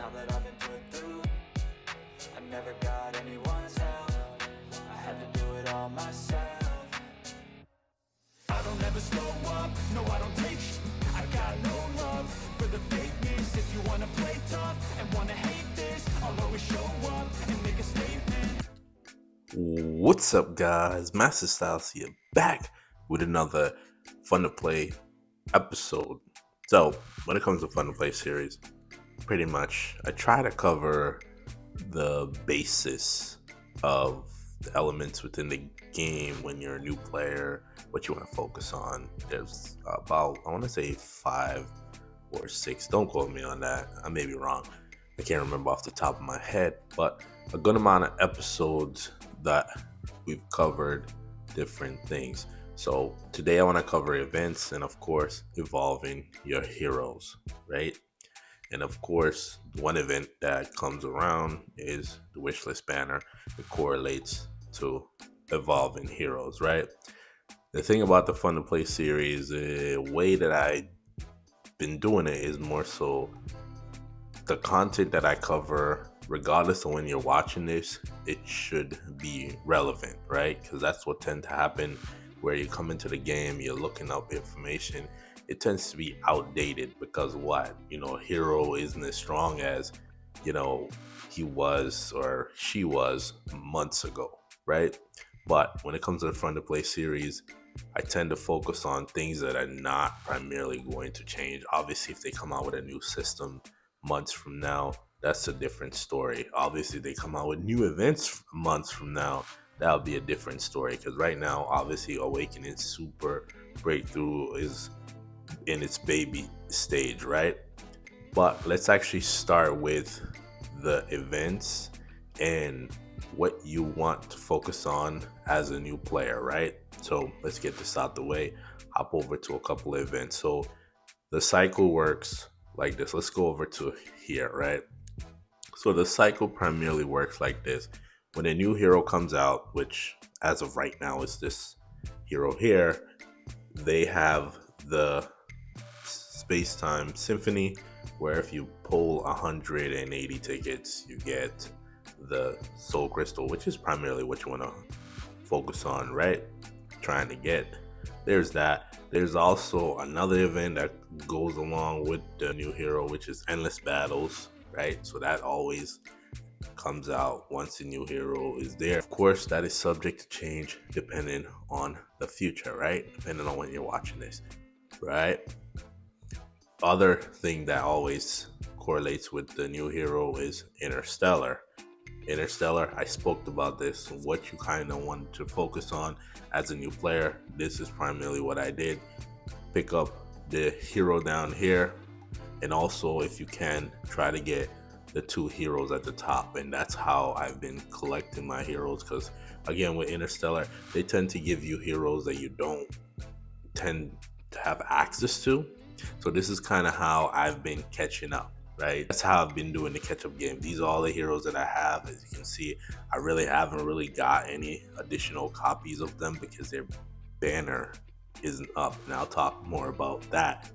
Now that I've been put through, I never got anyone's help. I had to do it all myself. I don't ever slow up, no I don't take I got no love for the fakeness. If you wanna play tough and wanna hate this, I'll always show up and make a statement. What's up, guys? Masta Styles here, back with another Fun to Play episode. So, when it comes to Fun to Play series, pretty much I try to cover the basis of the elements within the game when you're a new player, what you want to focus on. There's about, I want to say 5 or 6. Don't quote me on that. I may be wrong. I can't remember off the top of my head, but a good amount of episodes that we've covered different things. So today I want to cover events and, of course, evolving your heroes, right? And of course, one event that comes around is the wishlist banner. It correlates to evolving heroes, right? The thing about the Fun to Play series, the way that I've been doing it is more so the content that I cover, regardless of when you're watching this, it should be relevant, right? Because that's what tends to happen where you come into the game, you're looking up information. It tends to be outdated because what? A hero isn't as strong as, he was or she was months ago, right? But when it comes to the Fun to Play series, I tend to focus on things that are not primarily going to change. Obviously, if they come out with a new system months from now, that's a different story. Obviously, they come out with new events months from now, that'll be a different story. Because right now, obviously, Awakening Super Breakthrough is in its baby stage, right? But let's actually start with the events and what you want to focus on as a new player, right? So let's get this out the way. Hop over to a couple of events. So the cycle works like this. Let's go over to here, right? So the cycle primarily works like this. When a new hero comes out, which as of right now is this hero here, they have the Space-Time Symphony, where if you pull 180 tickets, you get the Soul Crystal, which is primarily what you want to focus on, right? Trying to get. There's that. There's also another event that goes along with the new hero, which is Endless Battles, right? So that always comes out once the new hero is there. Of course, that is subject to change depending on the future, right? Depending on when you're watching this, right? Other thing that always correlates with the new hero is Interstellar. I spoke about this, what you kind of want to focus on as a new player. This is primarily what I did. Pick up the hero down here, and also, if you can, try to get the 2 heroes at the top. And that's how I've been collecting my heroes, because again, with Interstellar, they tend to give you heroes that you don't tend to have access to. So this is kind of how I've been catching up, right? That's how I've been doing the catch-up game. These are all the heroes that I have. As you can see, I really haven't got any additional copies of them because their banner isn't up. And I'll talk more about that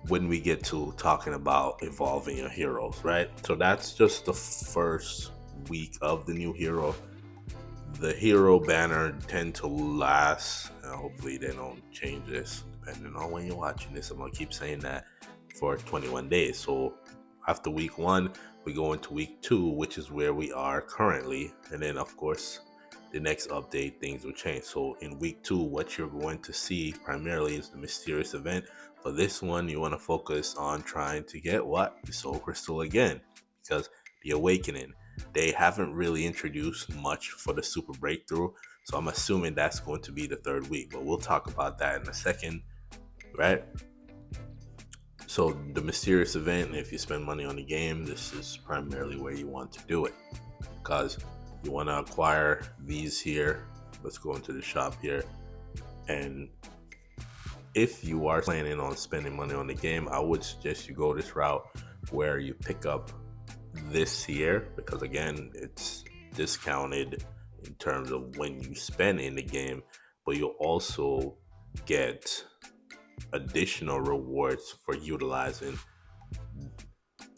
when we get to talking about evolving your heroes, right? So that's just the first week of the new hero. The hero banner tend to last, and hopefully they don't change this depending on when you're watching this. I'm gonna keep saying that, for 21 days. So after week 1, we go into week 2, which is where we are currently. And then of course, the next update, things will change. So in week 2, what you're going to see primarily is the mysterious event. For this one, you want to focus on trying to get what? The Soul Crystal again, because the Awakening, they haven't really introduced much for the Super Breakthrough. So I'm assuming that's going to be the 3rd week, but we'll talk about that in a second, right? So the mysterious event, if you spend money on the game, this is primarily where you want to do it, because you want to acquire these here. Let's go into the shop here. And if you are planning on spending money on the game, I would suggest you go this route where you pick up this here, because again, it's discounted in terms of when you spend in the game, but you'll also get additional rewards for utilizing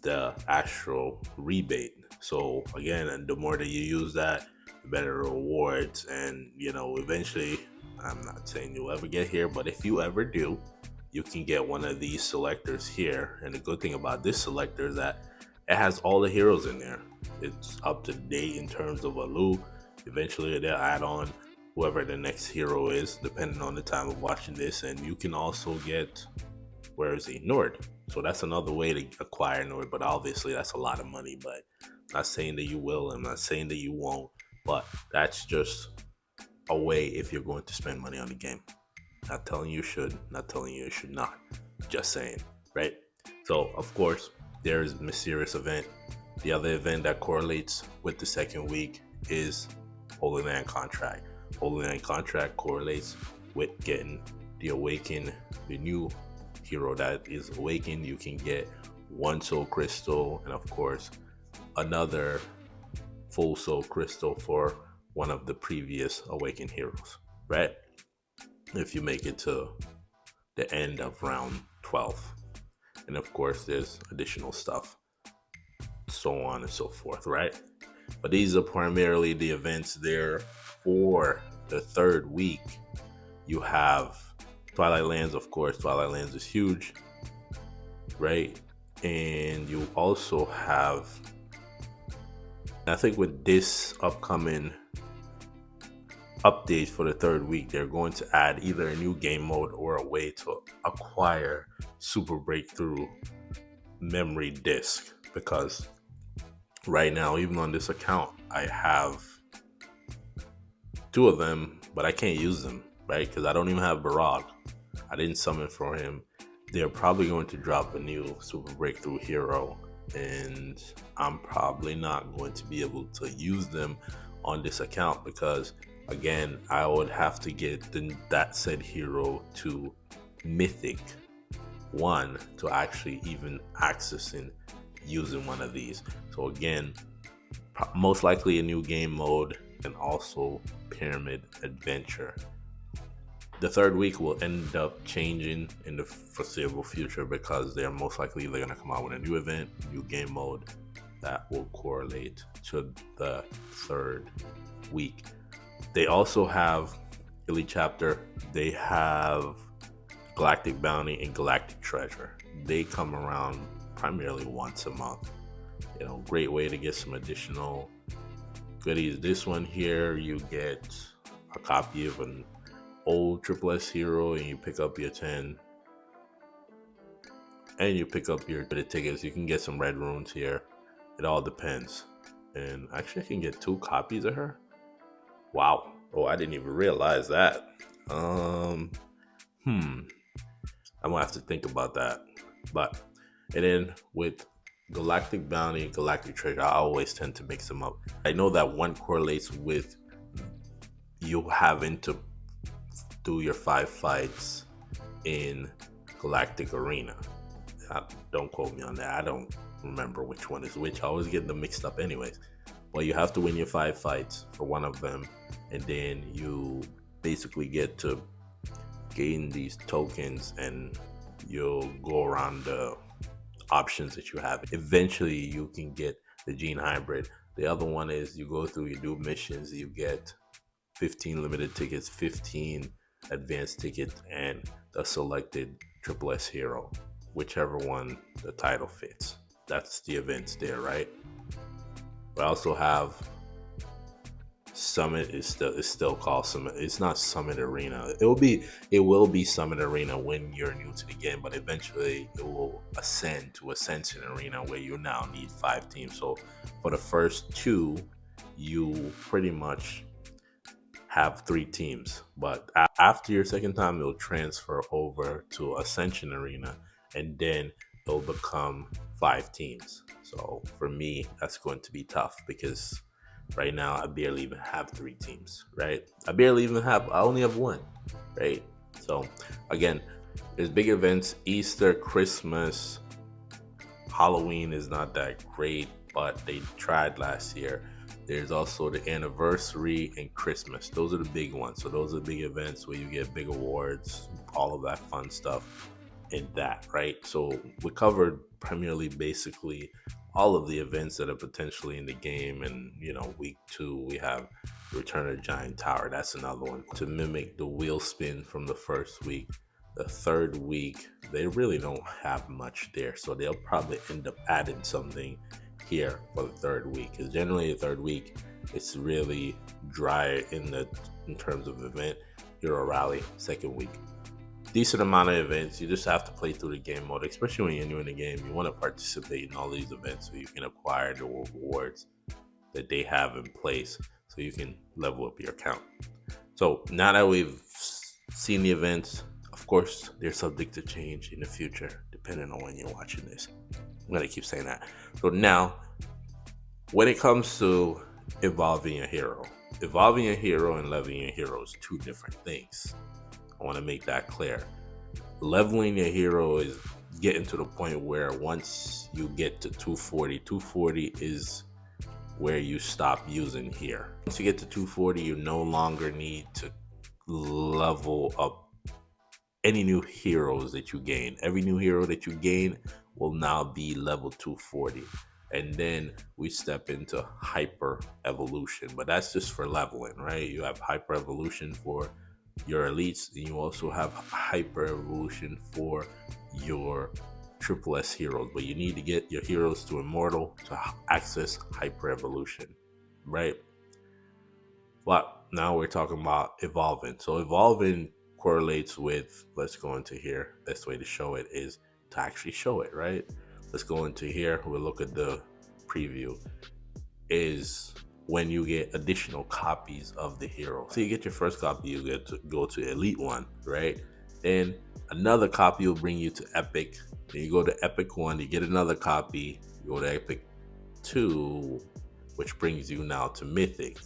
the actual rebate. So again, and the more that you use that, the better rewards. And eventually, I'm not saying you'll ever get here, but if you ever do, you can get one of these selectors here. And the good thing about this selector is that it has all the heroes in there. It's up to date in terms of Alu. Eventually they'll add on whoever the next hero is, depending on the time of watching this. And you can also get, where is he? Nord. So that's another way to acquire Nord, but obviously that's a lot of money. But I'm not saying that you will, I'm not saying that you won't, but that's just a way if you're going to spend money on the game. Not telling you should, not telling you should not. Just saying, right? So of course there's Mysterious Event. The other event that correlates with the second week is Holy Land Contract. Holy Land Contract correlates with getting the Awaken, the new hero that is awakened. You can get one soul crystal and of course another full soul crystal for one of the previous awakened heroes, right? If you make it to the end of round 12. And of course there's additional stuff, so on and so forth, right? But these are primarily the events there for the third week. You have Twilight Lands, of course. Twilight Lands is huge, right? And you also have, I think with this upcoming updates for the third week, they're going to add either a new game mode or a way to acquire Super Breakthrough memory disc. Because right now, even on this account, I have 2 of them, but I can't use them, right? Because I don't even have Barad. I didn't summon for him. They're probably going to drop a new Super Breakthrough hero, and I'm probably not going to be able to use them on this account because, again, I would have to get that said hero to Mythic 1 to actually even accessing using one of these. So again, most likely a new game mode and also Pyramid Adventure. The third week will end up changing in the foreseeable future because they're most likely going to come out with a new event, new game mode that will correlate to the third week. They also have Elite Chapter, they have Galactic Bounty and Galactic Treasure. They come around primarily once a month. Great way to get some additional goodies. This one here, you get a copy of an old Triple S hero and you pick up your 10 and you pick up your tickets. You can get some red runes here. It all depends. And actually I can get 2 copies of her. Wow. Oh, I didn't even realize that. I'm gonna have to think about that. But and then with Galactic Bounty and Galactic Treasure, I always tend to mix them up. I know that one correlates with you having to do your 5 fights in Galactic Arena. Don't quote me on that. I don't remember which one is which. I always get them mixed up anyways. But you have to win your 5 fights for one of them, and then you basically get to gain these tokens and you'll go around the options that you have. Eventually you can get the Gene Hybrid. The other one is you go through, you do missions, you get 15 limited tickets, 15 advanced tickets, and the selected Triple S hero, whichever one the title fits. That's the events there, right? We also have Summit is still called Summit. It's not Summit Arena. It will be Summit Arena when you're new to the game, but eventually it will ascend to Ascension Arena where you now need 5 teams. So for the first 2, you pretty much have 3 teams, but after your second time, it'll transfer over to Ascension Arena, and then it'll become 5 teams. So for me, that's going to be tough because right now I barely even have 3 teams, right? I only have 1, right? So again, there's big events. Easter, Christmas, Halloween is not that great, but they tried last year. There's also the anniversary and Christmas. Those are the big ones. So those are the big events where you get big awards, all of that fun stuff. in that, right? So we covered primarily basically all of the events that are potentially in the game. And week 2 we have Return of the Giant Tower. That's another one to mimic the wheel spin from the first week. The third week they really don't have much there, so they'll probably end up adding something here for the third week, because generally the third week it's really dry in terms of event. Hero Rally, second week, decent amount of events. You just have to play through the game mode, especially when you're new in the game. You want to participate in all these events so you can acquire the rewards that they have in place, so you can level up your account. So now that we've seen the events, of course they're subject to change in the future depending on when you're watching this. I'm gonna keep saying that. So now, when it comes to evolving your hero and leveling your hero is two different things. I want to make that clear. Leveling your hero is getting to the point where once you get to 240 is where you stop using here. Once you get to 240, you no longer need to level up any new heroes that you gain. Every new hero that you gain will now be level 240. And then we step into hyper evolution, but that's just for leveling, right? You have hyper evolution for your elites, and you also have hyper evolution for your triple S heroes, but you need to get your heroes to immortal to access hyper evolution, right? But now we're talking about evolving. So evolving correlates with, let's go into here. Best way to show it is to actually show it, right? Let's go into here. We'll look at the preview. Is when you get additional copies of the hero. So you get your first copy, you get to go to Elite 1, right? Then another copy will bring you to Epic. Then you go to Epic 1, you get another copy, you go to Epic 2, which brings you now to Mythic.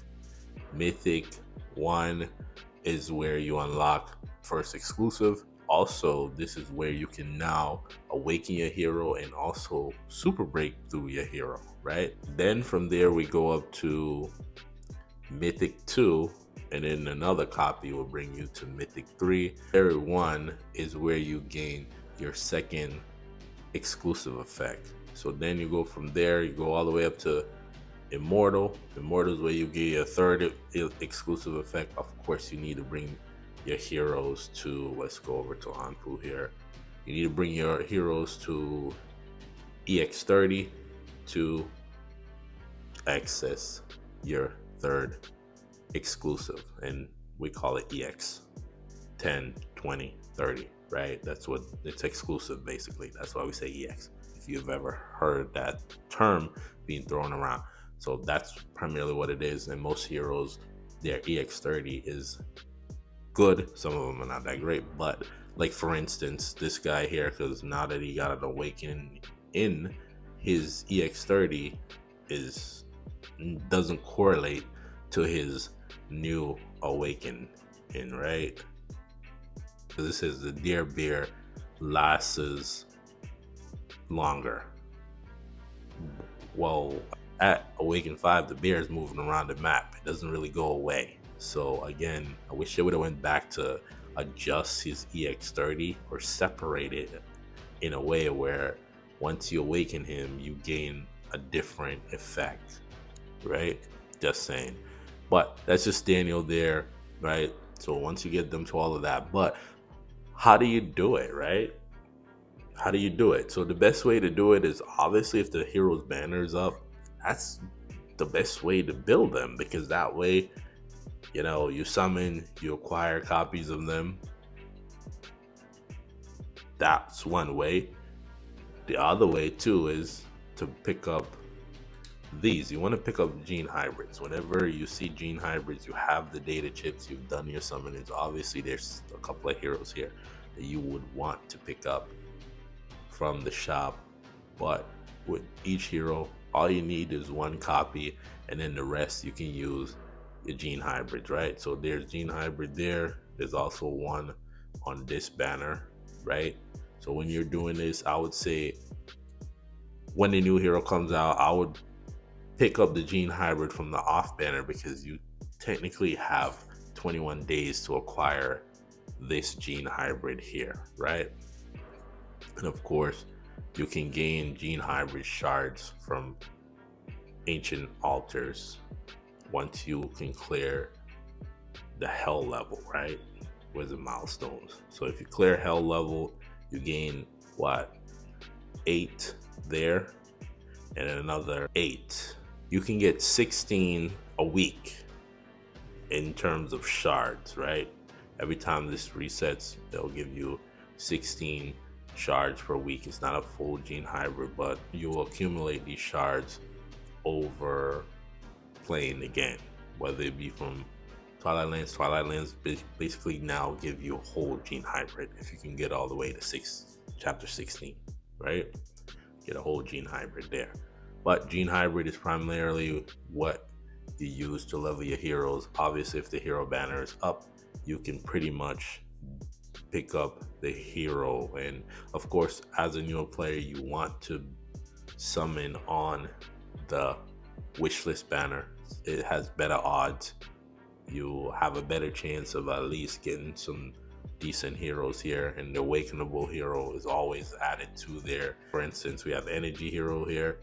Mythic 1 is where you unlock first exclusive. Also, this is where you can now awaken your hero and also super break through your hero, right? Then from there we go up to Mythic 2, and then another copy will bring you to Mythic 3. Area 1 is where you gain your second exclusive effect. So then you go from there, you go all the way up to Immortal. Immortal is where you get your third exclusive effect. Of course, you need to bring your heroes to, let's go over to Anpu here. You need to bring your heroes to EX30 to access your third exclusive, and we call it EX 10, 20, 30, right? That's what it's exclusive, basically. That's why we say EX, if you've ever heard that term being thrown around. So that's primarily what it is. And most heroes, their EX30 is good. Some of them are not that great, but like for instance this guy here, because now that he got an awakening in, his EX30 doesn't correlate to his new awaken in, right? This is the Deer Beer lasts longer. Well, at Awaken 5 the bear is moving around the map. It doesn't really go away. So again, I wish they would have went back to adjust his EX30 or separate it in a way where once you awaken him, you gain a different effect, right? Just saying. But that's just Daniel there, right? So once you get them to all of that, but how do you do it, right? How do you do it? So the best way to do it is obviously if the hero's banner is up, that's the best way to build them, because that way, you summon, you acquire copies of them. That's one way. The other way too is to pick up these. You want to pick up gene hybrids. Whenever you see gene hybrids, you have the data chips, you've done your summonings. Obviously there's a couple of heroes here that you would want to pick up from the shop, but with each hero all you need is one copy, and then the rest you can use your gene hybrids, right? So there's gene hybrid there. There's also one on this banner, right? So when you're doing this, I would say when the new hero comes out, I would pick up the gene hybrid from the off banner, because you technically have 21 days to acquire this gene hybrid here, right? And of course, you can gain gene hybrid shards from ancient altars once you can clear the hell level, right? With the milestones. So if you clear hell level, you gain what? 8 there and another 8. You can get 16 a week in terms of shards, right? Every time this resets, they'll give you 16 shards per week. It's not a full gene hybrid, but you will accumulate these shards over playing the game, whether it be from Twilight Lands. Twilight Lands basically now give you a whole gene hybrid if you can get all the way to chapter 16, right? Get a whole gene hybrid there. But gene hybrid is primarily what you use to level your heroes. Obviously, if the hero banner is up, you can pretty much pick up the hero. And of course, as a newer player, you want to summon on the wishlist banner. It has better odds. You have a better chance of at least getting some decent heroes here, and the awakenable hero is always added to there. For instance, we have the energy hero here,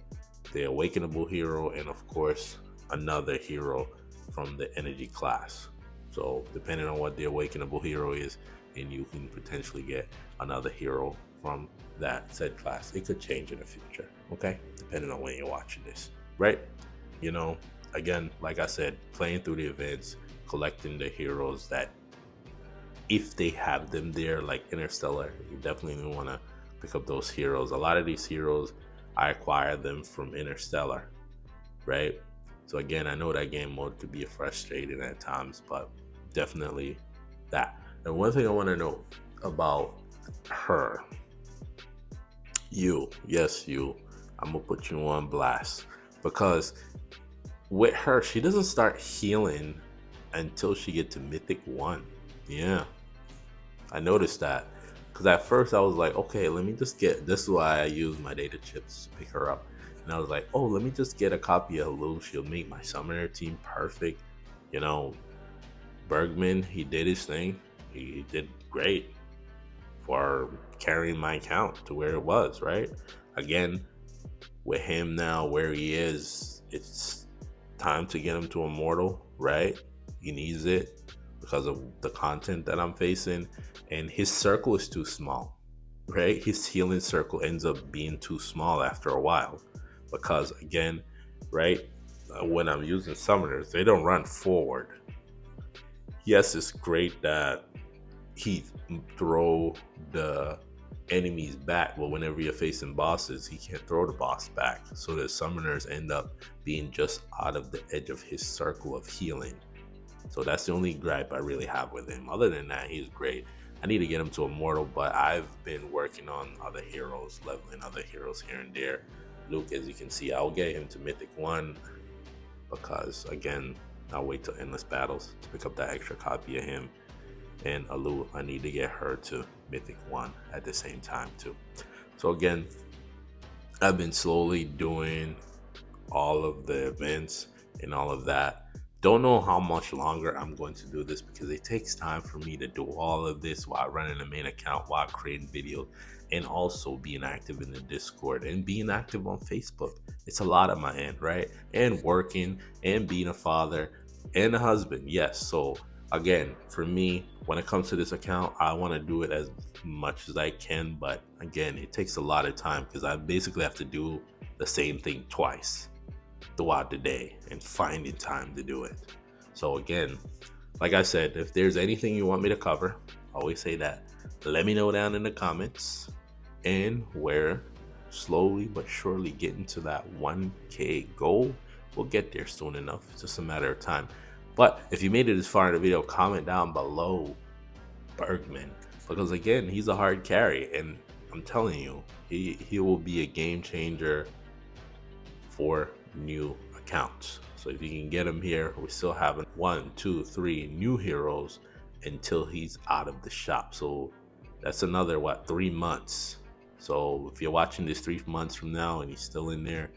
the awakenable hero, and of course another hero from the energy class. So depending on what the awakenable hero is, and you can potentially get another hero from that said class. It could change in the future, okay? Depending on when you're watching this, right? You know, again, like I said, playing through the events, collecting the heroes that, if they have them there, like Interstellar, you definitely want to pick up those heroes. A lot of these heroes, I acquire them from Interstellar, right? So again, I know that game mode could be frustrating at times, but definitely that. And one thing I want to know about her, yes, I'm gonna put you on blast, because with her, she doesn't start healing until she gets to Mythic 1. Yeah, I noticed that, because at first I was like, okay, let me just get, this is why I use my data chips to pick her up. And I was like, oh, let me just get a copy of Lou. She'll make my summoner team perfect. You know, Bergman, he did his thing. He did great for carrying my account to where it was, right? Again, with him now where he is, it's time to get him to Immortal, right? He needs it because of the content that I'm facing, and his circle is too small, right? His healing circle ends up being too small after a while, because again, right, when I'm using summoners, they don't run forward. Yes, it's great that he throw the enemies back, but whenever you're facing bosses, he can't throw the boss back, so the summoners end up being just out of the edge of his circle of healing. So that's the only gripe I really have with him. Other than that, he's great. I need to get him to Immortal, but I've been working on other heroes, leveling other heroes here and there. Luke, as you can see, I'll get him to Mythic 1, because again, I'll wait till Endless Battles to pick up that extra copy of him. And Alu, I need to get her to Mythic 1 at the same time too. So again, I've been slowly doing all of the events and all of that. Don't know how much longer I'm going to do this, because it takes time for me to do all of this while running a main account, while creating videos, and also being active in the Discord and being active on Facebook. It's a lot on my end, right? And working and being a father and a husband. Yes. So again, for me, when it comes to this account, I want to do it as much as I can. But again, it takes a lot of time, because I basically have to do the same thing twice throughout the day and finding time to do it. So again, like I said, if there's anything you want me to cover, I always say that, let me know down in the comments. And we're slowly but surely getting to that 1K goal. We'll get there soon enough. It's just a matter of time. But if you made it this far in the video, comment down below Bergman, because again, he's a hard carry, and I'm telling you, he will be a game changer for new accounts. So if you can get him here, we still have 1, 2, 3 new heroes until he's out of the shop. So that's another 3 months. So if you're watching this 3 months from now and he's still in there,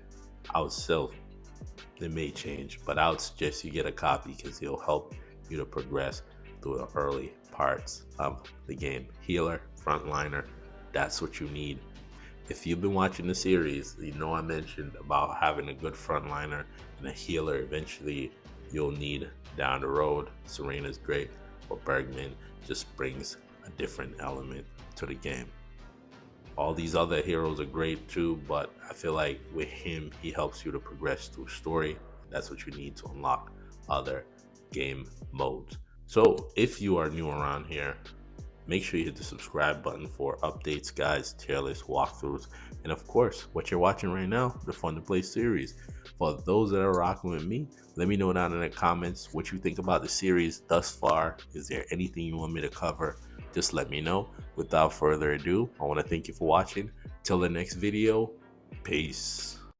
I would still, it may change, but I would suggest you get a copy, because he'll help you to progress through the early parts of the game. Healer, frontliner, That's what you need. If you've been watching the series, you know I mentioned about having a good frontliner and a healer eventually you'll need down the road. Serena's great, but Bergman just brings a different element to the game. All these other heroes are great too, but I feel like with him, he helps you to progress through story. That's what you need to unlock other game modes. So if you are new around here, make sure you hit the subscribe button for updates, guides, tier list walkthroughs, and of course, what you're watching right now, the Fun to Play series. For those that are rocking with me, let me know down in the comments what you think about the series thus far. Is there anything you want me to cover? Just let me know. Without further ado, I want to thank you for watching. Till the next video, peace.